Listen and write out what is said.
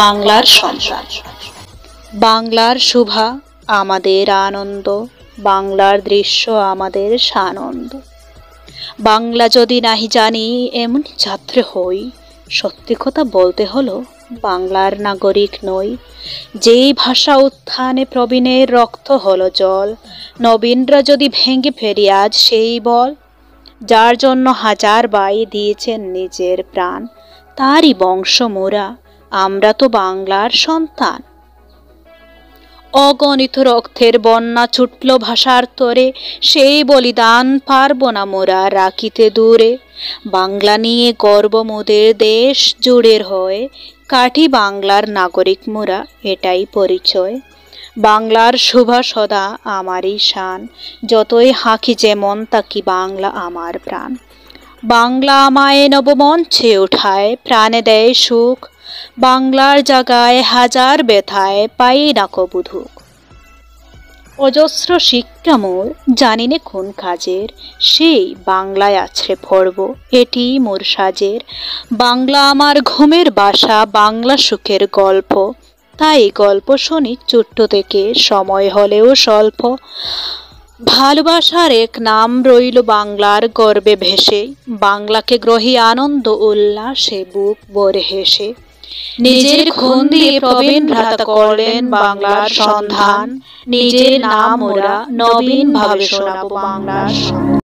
বাংলার সন্তান। বাংলার শোভা আমাদের আনন্দ, বাংলার দৃশ্য আমাদের সানন্দ। বাংলা যদি নাহি জানি এমন ছাত্র হই, সত্যি কথা বলতে হলো বাংলার নাগরিক নই। যেই ভাষা উত্থানে প্রবীণের রক্ত হলো জল, নবীনরা যদি ভেঙে ফেরি আজ সেই বল, যার জন্য হাজার ভাই দিয়েছেন নিজের প্রাণ, তারই বংশ মোরা, আমরা তো বাংলার সন্তান। অগণিত রক্তের বন্যা ছুটল ভাষার তরে, সেই বলিদান পারব না মোরা রাখিতে দূরে। বাংলা নিয়ে গর্ব মোদের দেশ জুড়ের হয়, কাঠি বাংলার নাগরিক মোরা, এটাই পরিচয়। বাংলার শোভা সদা আমারই শান, যতই হাঁকি যেমন তাকি বাংলা আমার প্রাণ। বাংলা আমায় নবমঞ্চে ওঠায়, প্রাণে দেয় সুখ, বাংলার জাগায় হাজার ব্যথায় পাই না কবু ধুক। অজস্র শিক্ষা মোর জানি নে কোন কাজের, সেই বাংলায় আছড়ে পড়ব এটি মোর সাজের। বাংলা আমার ঘুমের বাসা, বাংলা সুখের গল্প, তাই গল্প শুনি ছোট্ট থেকে, সময় হলেও স্বল্প। ভালোবাসার এক নাম রইল বাংলার গর্বে ভেসে, বাংলাকে গ্রহী আনন্দ উল্লাসে বুক ভরে হেসে। নিজের খুন দিয়ে প্রবীণ ভ্রাতা করলেন বাংলার সন্ধান, নিজের নাম ওরা নবীন ভাবে শোনাবো বাংলার সন্ধান।